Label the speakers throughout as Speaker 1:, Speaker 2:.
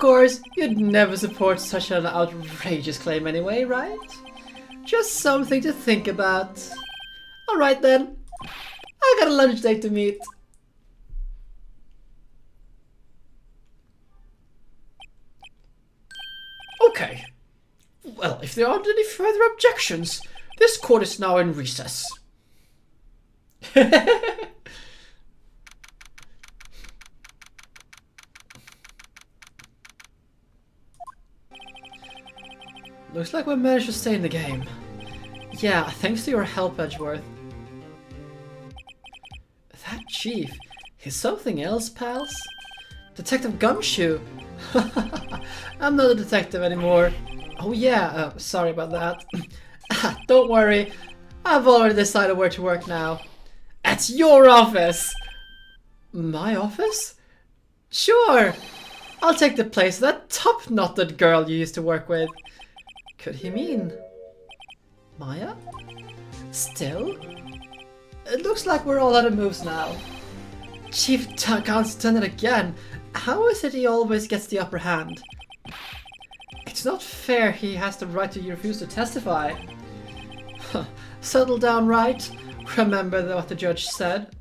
Speaker 1: course, you'd never support such an outrageous claim anyway, right? Just something to think about. Alright then, I got a lunch date to meet. Okay. Well, if there aren't any further objections, this court is now in recess. Looks like we managed to stay in the game. Yeah, thanks to your help, Edgeworth. That chief, he's something else, pals. Detective Gumshoe. I'm not a detective anymore. Oh yeah, sorry about that. Don't worry, I've already decided where to work now. At your office! My office? Sure! I'll take the place of that top-knotted girl you used to work with. Could he mean Maya? Still? It looks like we're all out of moves now. Chief Guns done it again. How is it he always gets the upper hand? It's not fair he has the right to refuse to testify. Settle down, Wright. Remember what the judge said.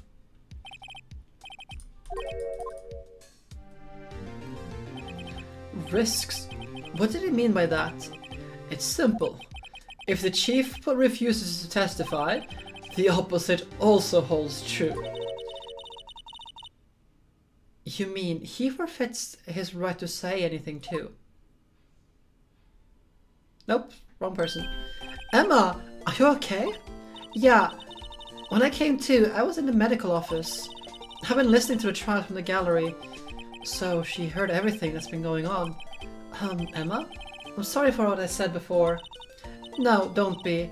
Speaker 1: Risks? What did he mean by that? It's simple. If the chief refuses to testify, the opposite also holds true. You mean he forfeits his right to say anything too? Nope, wrong person. Emma, are you okay? Yeah, when I came to, I was in the medical office. I've been listening to the trial from the gallery, so she heard everything that's been going on. Emma? I'm sorry for what I said before. No, don't be.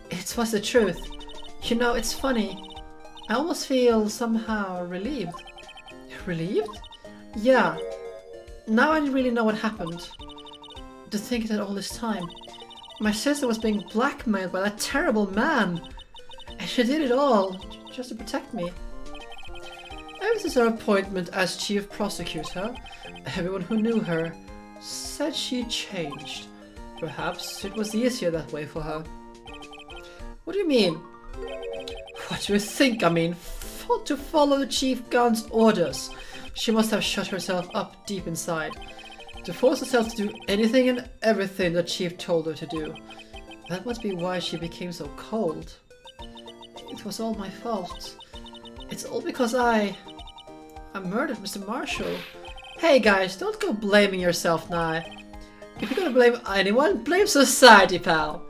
Speaker 1: It was the truth. You know, it's funny. I almost feel somehow relieved. Relieved? Yeah. Now I really know what happened. To think that all this time, my sister was being blackmailed by that terrible man. And she did it all just to protect me. Ever since her appointment as chief prosecutor, everyone who knew her said she changed. Perhaps it was easier that way for her. What do you mean? What do you think I mean? To follow the Chief Gun's orders. She must have shut herself up deep inside. To force herself to do anything and everything the Chief told her to do. That must be why she became so cold. It was all my fault. It's all because I murdered Mr. Marshall. Hey guys, don't go blaming yourself now. If you're gonna blame anyone, blame society, pal.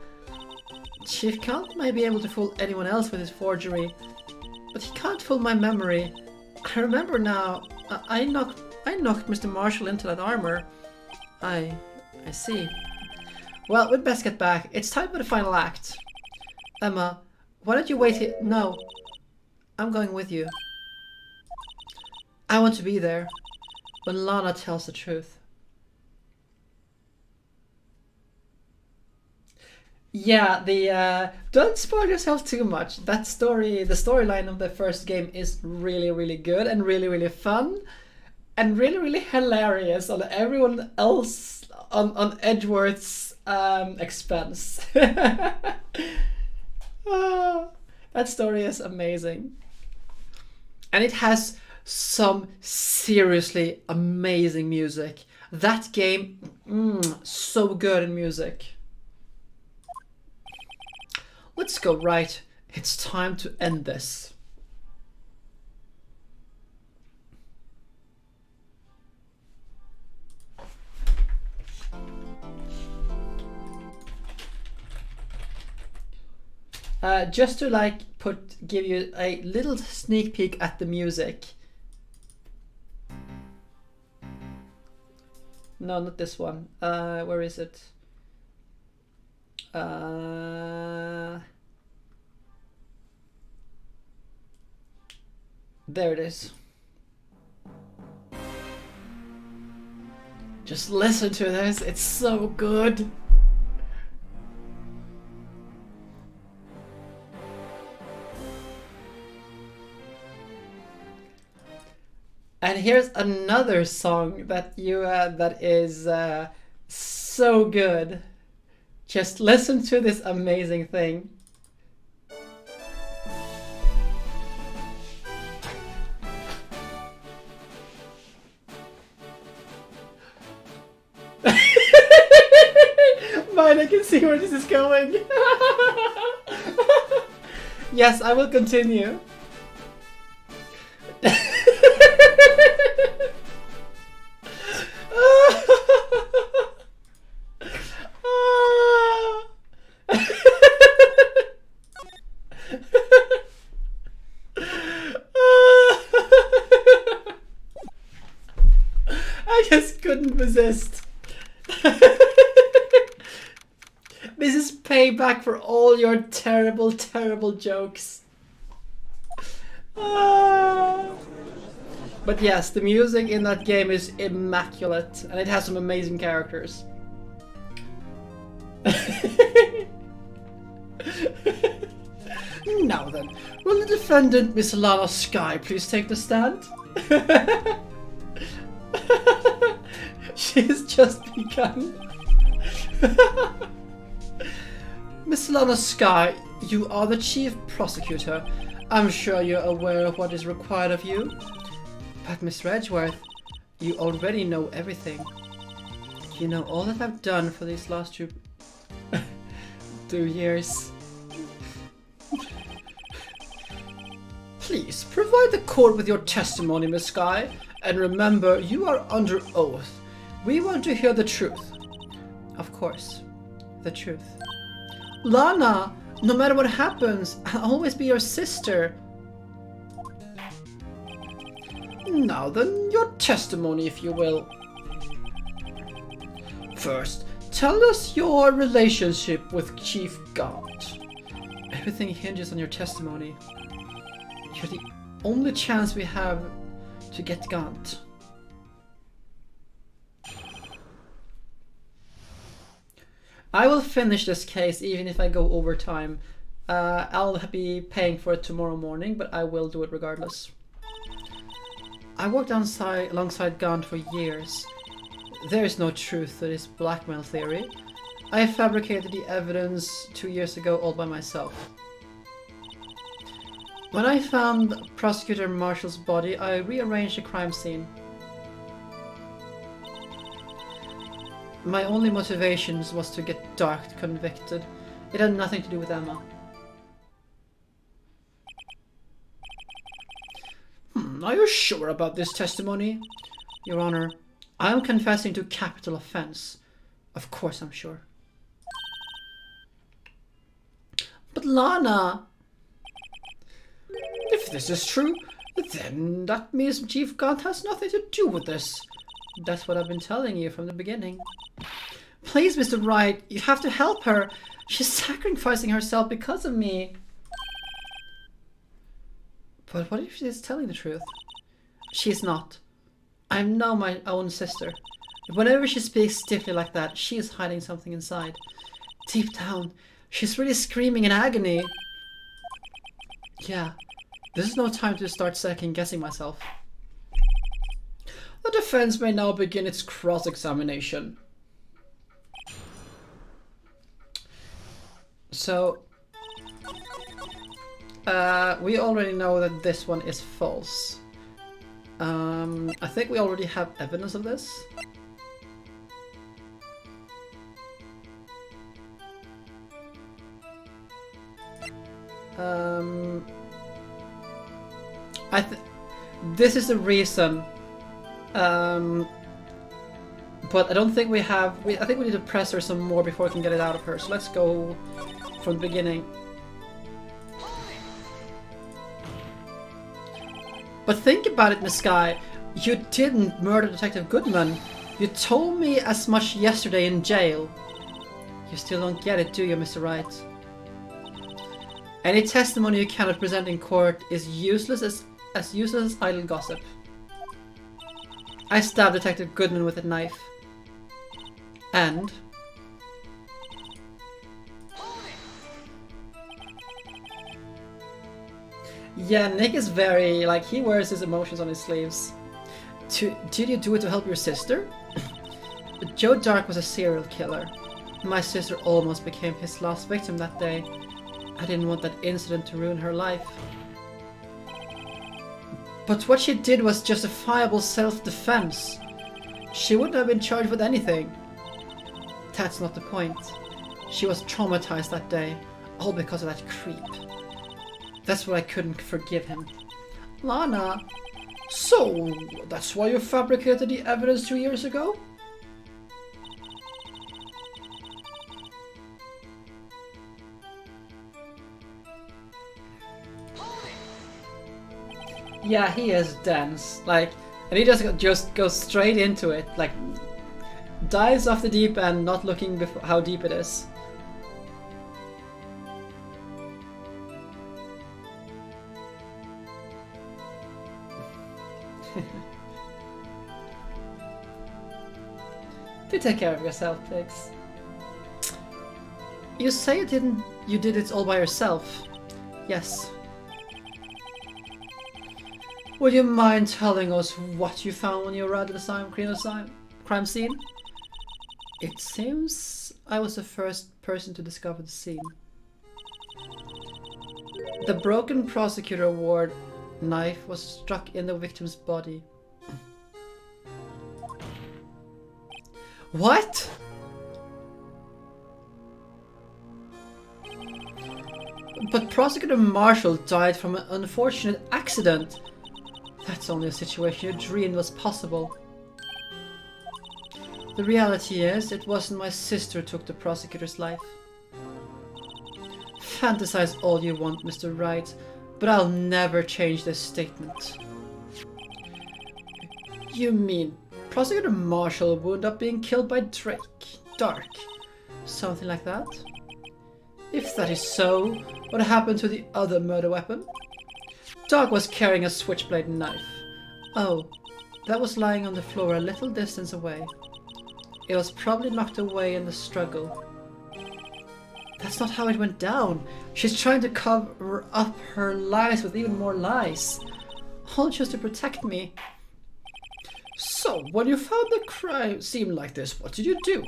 Speaker 1: Chief Count may be able to fool anyone else with his forgery, but he can't fool my memory. I remember now. I knocked Mr. Marshall into that armor. I see. Well, we'd best get back. It's time for the final act. Emma, why don't you wait here? No, I'm going with you. I want to be there when Lana tells the truth. Yeah, don't spoil yourself too much. That story, the storyline of the first game is really, really good and really, really fun and really, really hilarious on everyone else on Edgeworth's expense. Oh, that story is amazing. And it has some seriously amazing music. That game, so good in music. Let's go, Wright. It's time to end this. Just to give you a little sneak peek at the music. No, not this one. Where is it? There it is. Just listen to this, it's so good. And here's another song that that is so good. Just listen to this amazing thing. Mine, I can see where this is going. Yes, I will continue. I just couldn't resist. This is payback for all your terrible, terrible jokes. But yes, the music in that game is immaculate, and it has some amazing characters. Now then, will the defendant, Miss Lana Sky, please take the stand? She's just begun. Miss Lana Sky, you are the chief prosecutor. I'm sure you're aware of what is required of you. But Miss Edgeworth, you already know everything. You know all that I've done for these last 2 years. Please, provide the court with your testimony, Miss Sky. And remember, you are under oath. We want to hear the truth. Of course, the truth. Lana, no matter what happens, I'll always be your sister. Now then, your testimony, if you will. First, tell us your relationship with Chief Gaunt. Everything hinges on your testimony. You're the only chance we have to get Gaunt. I will finish this case even if I go over time. I'll be paying for it tomorrow morning, but I will do it regardless. I worked alongside Gaunt for years. There is no truth to this blackmail theory. I fabricated the evidence 2 years ago all by myself. When I found Prosecutor Marshall's body, I rearranged the crime scene. My only motivations was to get Dark convicted. It had nothing to do with Emma. Are you sure about this testimony? Your Honor, I am confessing to capital offense. Of course I'm sure. But Lana... If this is true, then that means Chief Gaunt has nothing to do with this. That's what I've been telling you from the beginning. Please, Mr. Wright, you have to help her. She's sacrificing herself because of me. But what if she's telling the truth? She's not. I know my own sister. Whenever she speaks stiffly like that, she is hiding something inside. Deep down, she's really screaming in agony. Yeah, this is no time to start second-guessing myself. The defense may now begin its cross-examination. So, we already know that this one is false. I think we already have evidence of this. This is the reason. But I don't think we have... I think we need to press her some more before we can get it out of her. So let's go from the beginning. But think about it, Miss Sky. You didn't murder Detective Goodman. You told me as much yesterday in jail. You still don't get it, do you, Mr. Wright? Any testimony you cannot present in court is useless as useless as idle gossip. I stabbed Detective Goodman with a knife. And... yeah, Nick is very, like, he wears his emotions on his sleeves. Did you do it to help your sister? Joe Dark was a serial killer. My sister almost became his last victim that day. I didn't want that incident to ruin her life. But what she did was justifiable self-defense. She wouldn't have been charged with anything. That's not the point. She was traumatized that day, all because of that creep. That's why I couldn't forgive him. Lana, so that's why you fabricated the evidence 2 years ago? Yeah, he is dense. Like, and he just goes straight into it. Like, dives off the deep end, not looking how deep it is. Do take care of yourself, pigs. You say you did it all by yourself. Yes. Would you mind telling us what you found when you arrived at the crime scene? It seems I was the first person to discover the scene. The broken prosecutor award knife was struck in the victim's body. What? But Prosecutor Marshall died from an unfortunate accident. That's only a situation you dreamed was possible. The reality is, it wasn't my sister who took the prosecutor's life. Fantasize all you want, Mr. Wright, but I'll never change this statement. You mean Prosecutor Marshall wound up being killed by Dark? Something like that? If that is so, what happened to the other murder weapon? Dark was carrying a switchblade knife. Oh, that was lying on the floor a little distance away. It was probably knocked away in the struggle. That's not how it went down. She's trying to cover up her lies with even more lies. All just to protect me. So, when you found the crime scene like this, what did you do?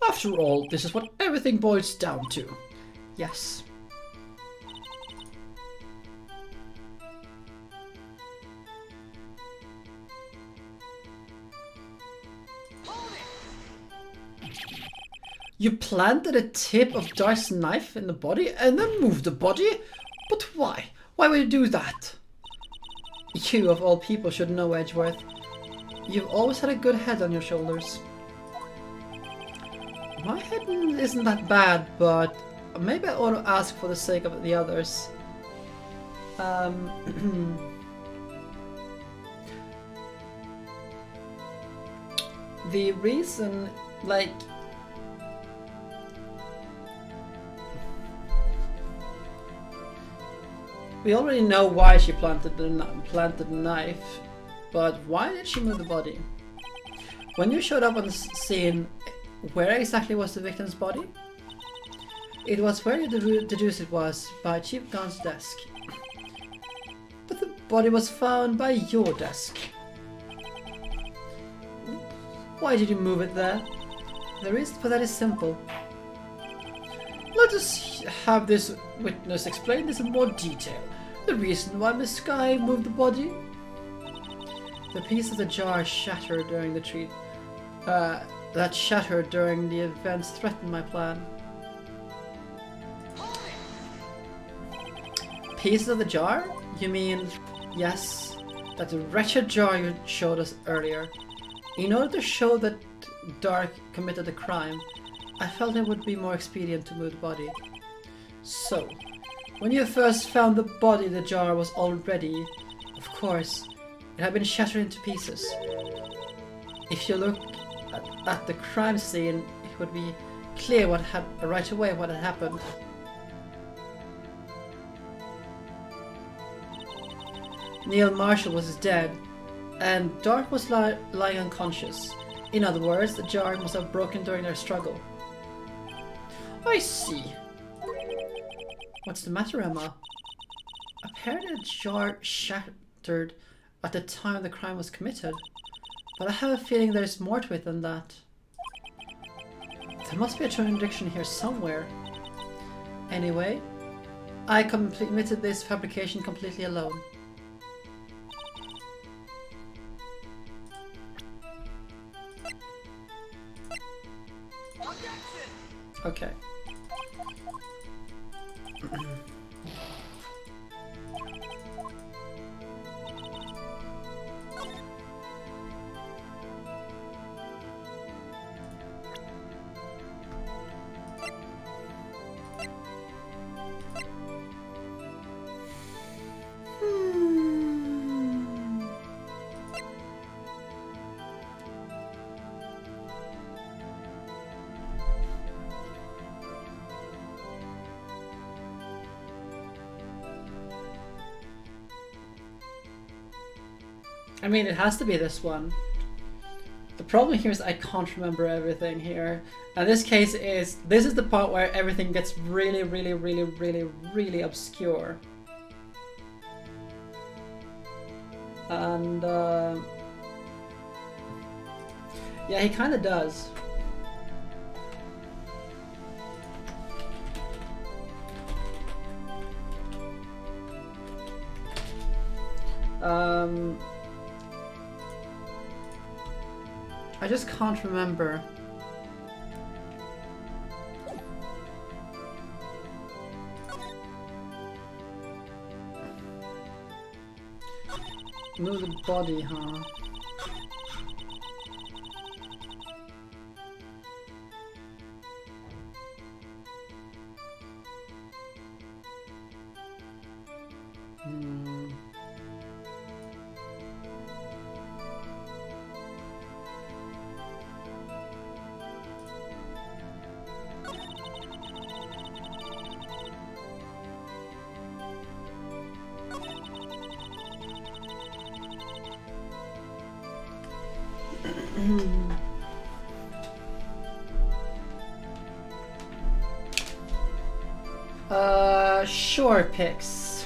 Speaker 1: After all, this is what everything boils down to. Yes. You planted a tip of Dark's knife in the body and then moved the body? But why? Why would you do that? You, of all people, should know, Edgeworth. You've always had a good head on your shoulders. My head isn't that bad, but maybe I ought to ask for the sake of the others. The reason, like... We already know why she planted the knife, but why did she move the body? When you showed up on the scene, where exactly was the victim's body? It was where you deduced it was, by Chief Gunn's desk. But the body was found by your desk. Why did you move it there? The reason for that is simple. Let us have this witness explain this in more detail. The reason why Miss Skye moved the body? The piece of the jar shattered during the events threatened my plan. Pieces of the jar? You mean, yes, that the wretched jar you showed us earlier. In order to show that Dark committed the crime, I felt it would be more expedient to move the body. So, when you first found the body, the jar was already, of course, it had been shattered into pieces. If you look at the crime scene, it would be clear right away what had happened. Neil Marshall was dead, and Dark was lying unconscious. In other words, the jar must have broken during their struggle. I see. What's the matter, Emma? Apparently the jar shattered at the time the crime was committed. But I have a feeling there's more to it than that. There must be a contradiction here somewhere. Anyway, I committed this fabrication completely alone. Okay. I mean, it has to be this one. The problem here is I can't remember everything here. And this case is, this is the part where everything gets really, really, really, really, really obscure. And, yeah, he kind of does. I just can't remember. Move the body, huh? Sure, Pix.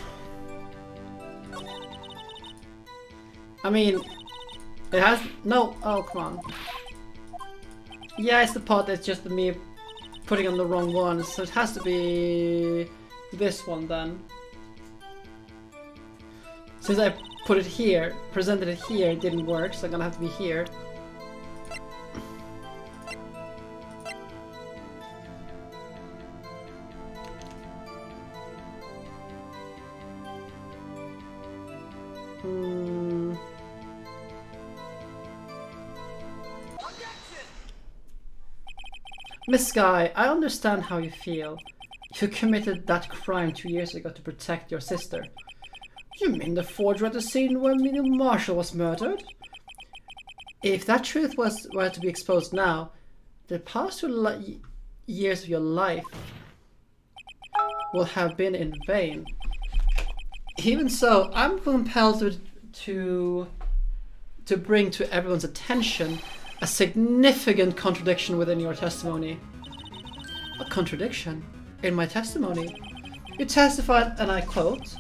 Speaker 1: I mean, it has no. Oh, come on. Yeah, it's the part that's just me putting on the wrong one, so it has to be this one then. Since I put it here, presented it here, it didn't work, so I'm gonna have to be here. Miss Sky, I understand how you feel. You committed that crime 2 years ago to protect your sister. You mean the forger at the scene where Medium Marshall was murdered? If that truth were to be exposed now, the past 2 years of your life will have been in vain. Even so, I'm compelled to bring to everyone's attention a significant contradiction within your testimony. A contradiction? In my testimony? You testified, and I quote,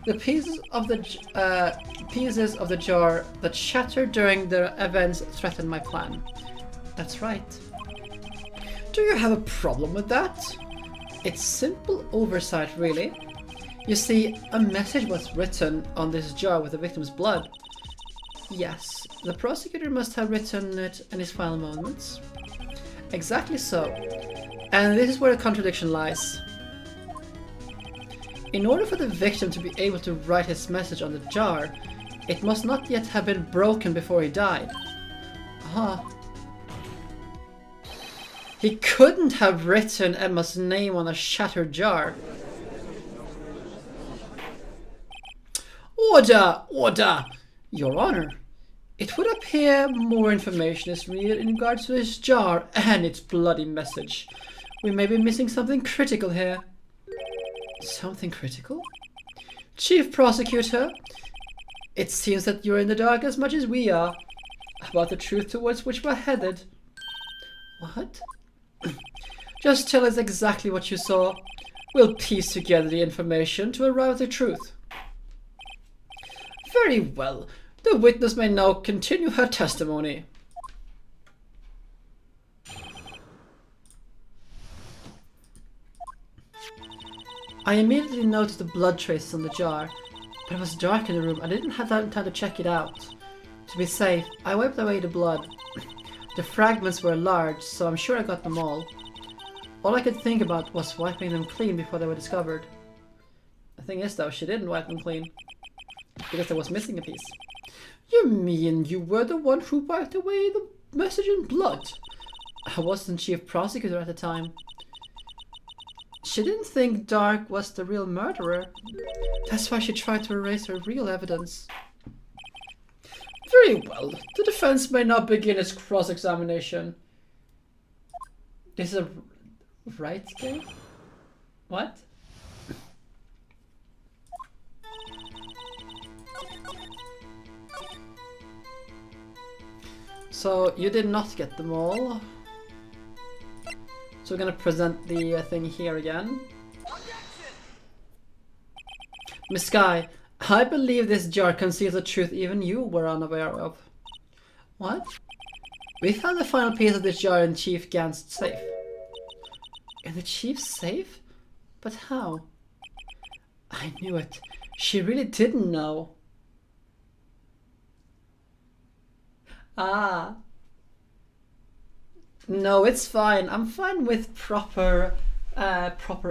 Speaker 1: "The pieces of the jar that shattered during the events threatened my plan." That's right. Do you have a problem with that? It's simple oversight, really. You see, a message was written on this jar with the victim's blood. Yes, the prosecutor must have written it in his final moments. Exactly so. And this is where the contradiction lies. In order for the victim to be able to write his message on the jar, it must not yet have been broken before he died. Aha. He couldn't have written Emma's name on a shattered jar. Order! Order! Your Honor, it would appear more information is needed in regards to this jar and its bloody message. We may be missing something critical here. Something critical? Chief Prosecutor, it seems that you're in the dark as much as we are about the truth towards which we're headed. What? Just tell us exactly what you saw. We'll piece together the information to arrive at the truth. Very well. The witness may now continue her testimony. I immediately noticed the blood traces on the jar, but it was dark in the room. I didn't have time to check it out. To be safe, I wiped away the blood. The fragments were large, so I'm sure I got them all. All I could think about was wiping them clean before they were discovered. The thing is though, she didn't wipe them clean, because there was missing a piece. You mean you were the one who wiped away the message in blood? I wasn't chief prosecutor at the time. She didn't think Dark was the real murderer. That's why she tried to erase her real evidence. Very well. The defense may now begin its cross-examination. This is a Wright game? What? So, you did not get them all. So we're gonna present the thing here again. Miss Sky, I believe this jar conceals a truth even you were unaware of. What? We found the final piece of this jar in Chief Gant's safe. In the Chief's safe? But how? I knew it. She really didn't know. Ah. No, it's fine. I'm fine with proper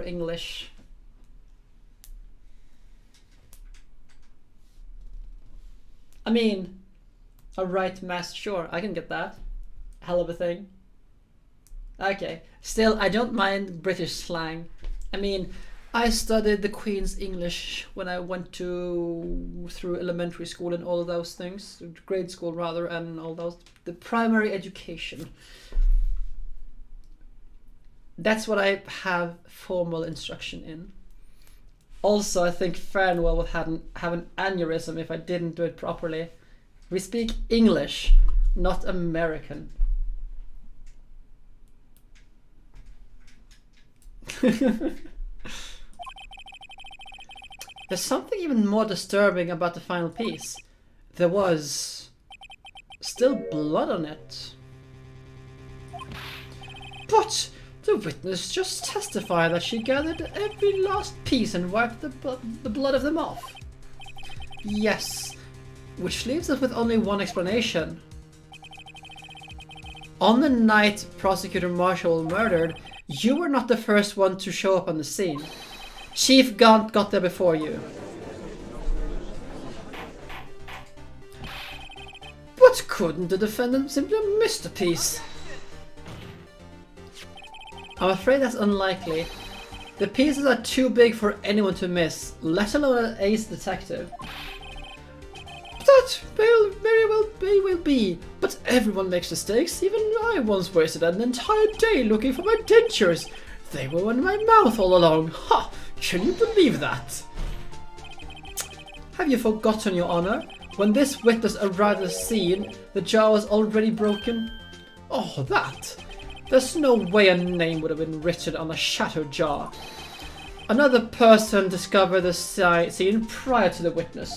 Speaker 1: English. I mean, a right mask, sure, I can get that. Hell of a thing. Okay, still, I don't mind British slang. I mean, I studied the Queen's English when I went through elementary school and all of those things, grade school rather, and all those, the primary education. That's what I have formal instruction in. Also, I think Farnwell would have an aneurysm if I didn't do it properly. We speak English, not American. There's something even more disturbing about the final piece. There was still blood on it. But the witness just testified that she gathered every last piece and wiped the blood of them off. Yes, which leaves us with only one explanation. On the night Prosecutor Marshall murdered, you were not the first one to show up on the scene. Chief Gant got there before you. But couldn't the defendant simply have missed a piece? I'm afraid that's unlikely. The pieces are too big for anyone to miss, let alone an ace detective. That very well be, but everyone makes mistakes. Even I once wasted an entire day looking for my dentures. They were in my mouth all along. Ha! Can you believe that? Have you forgotten, Your Honor? When this witness arrived at the scene, the jar was already broken. Oh, that! There's no way a name would have been written on a shattered jar. Another person discovered the scene prior to the witness.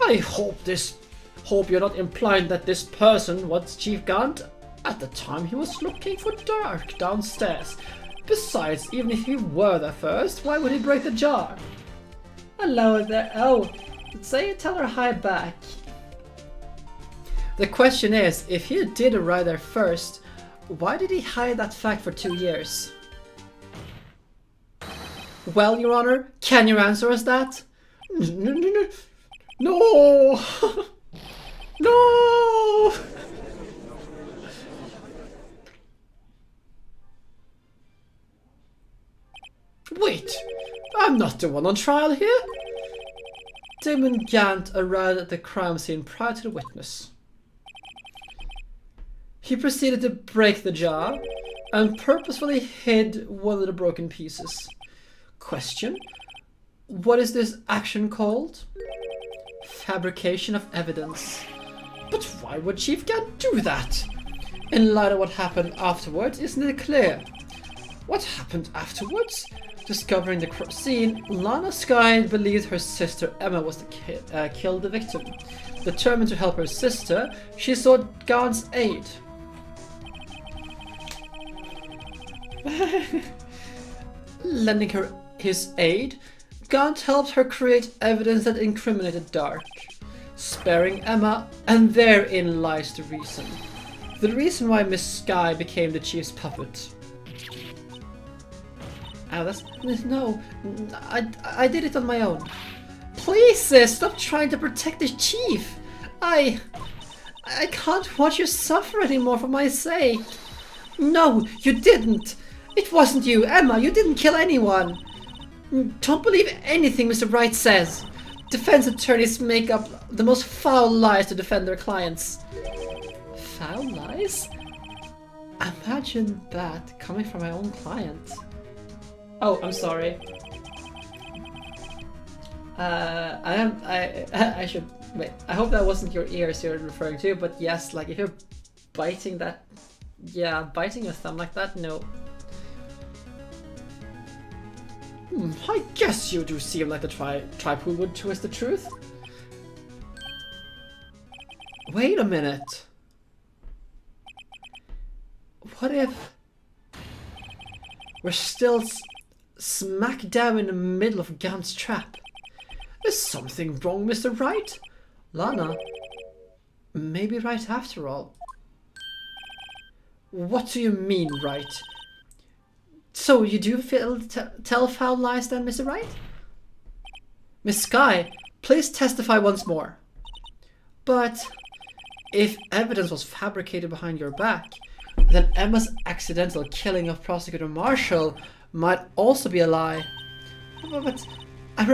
Speaker 1: I hope you're not implying that this person was Chief Gant. At the time he was looking for Dark downstairs. Besides, even if he were there first, why would he break the jar? Hello there. Oh, tell her hi back. The question is, if he did arrive there first, why did he hide that fact for 2 years? Well, Your Honor, can you answer us that? No! No! Wait, I'm not the one on trial here. Damon Gant arrived at the crime scene prior to the witness. He proceeded to break the jar and purposefully hid one of the broken pieces. Question: what is this action called? Fabrication of evidence. But why would Chief Gant do that? In light of what happened afterwards, isn't it clear? What happened afterwards? Discovering the scene, Lana Skye believed her sister Emma was killed the victim. Determined to help her sister, she sought God's aid. Lending her his aid, Gaunt helped her create evidence that incriminated Dark, sparing Emma, and therein lies the reason. The reason why Miss Skye became the chief's puppet. No, I did it on my own. Please, sis, stop trying to protect the chief. I can't watch you suffer anymore for my sake. No, you didn't. It wasn't you, Emma. You didn't kill anyone. Don't believe anything Mr. Wright says. Defense attorneys make up the most foul lies to defend their clients. Foul lies? Imagine that coming from my own client. Oh, I'm sorry. I should wait. I hope that wasn't your ears you're referring to, but yes, like if you're biting that, yeah, biting your thumb like that, no. I guess you do seem like the type who would twist the truth. Wait a minute. What if we're still smack dab in the middle of Gaunt's trap? Is something wrong, Mr. Wright? Lana, maybe right after all. What do you mean, right? So you do tell foul lies then, Mr. Wright? Miss Skye, please testify once more. But if evidence was fabricated behind your back, then Emma's accidental killing of Prosecutor Marshall might also be a lie. But I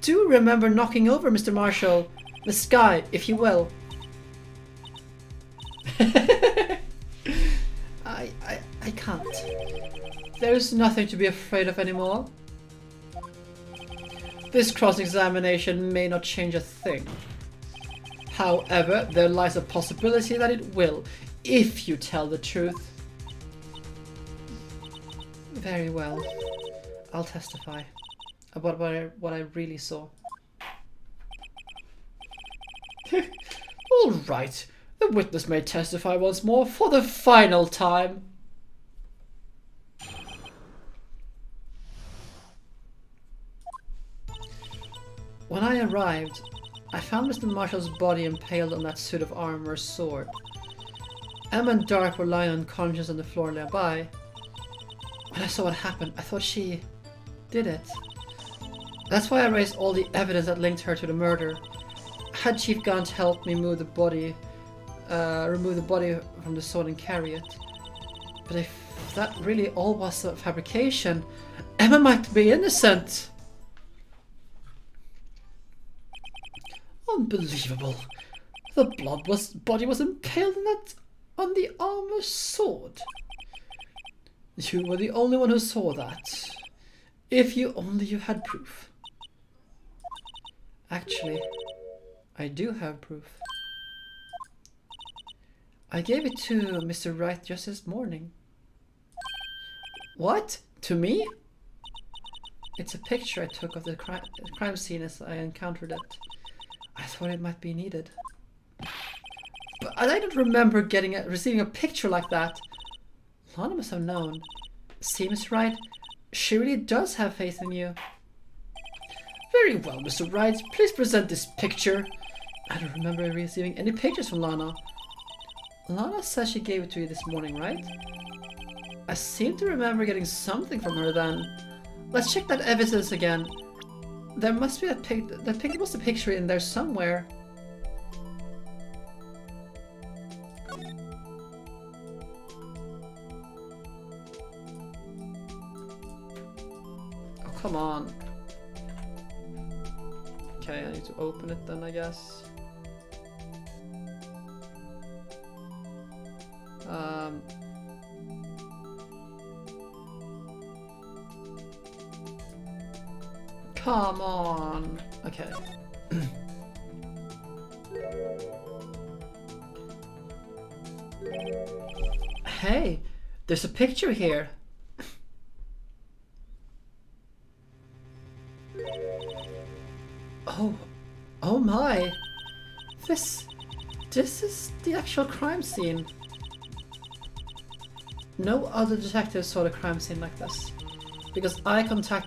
Speaker 1: do remember knocking over Mr. Marshall. Miss Skye, if you will. I can't. There's nothing to be afraid of anymore. This cross-examination may not change a thing. However, there lies a possibility that it will, if you tell the truth. Very well. I'll testify about what I really saw. All right. The witness may testify once more for the final time. When I arrived, I found Mr. Marshall's body impaled on that suit of armor or sword. Emma and Dark were lying unconscious on the floor nearby. When I saw what happened, I thought she did it. That's why I raised all the evidence that linked her to the murder. Had Chief Gaunt helped me remove the body from the sword and carry it. But if that really all was a fabrication, Emma might be innocent. Unbelievable. The body was impaled on the armor sword. You were the only one who saw that. If you had proof. Actually, I do have proof. I gave it to Mr. Wright just this morning. What? To me? It's a picture I took of the crime scene as I encountered it. I thought it might be needed. But I don't remember receiving a picture like that. Lana must have known. Seems right. She really does have faith in you. Very well, Mr. Wright. Please present this picture. I don't remember receiving any pictures from Lana. Lana says she gave it to you this morning, right? I seem to remember getting something from her then. Let's check that evidence again. There must be there was a picture in there somewhere. Oh, come on. Okay, I need to open it then, I guess. Come on. Okay. Hey, there's a picture here. my. This is the actual crime scene. No other detectives saw the crime scene like this. Because I contacted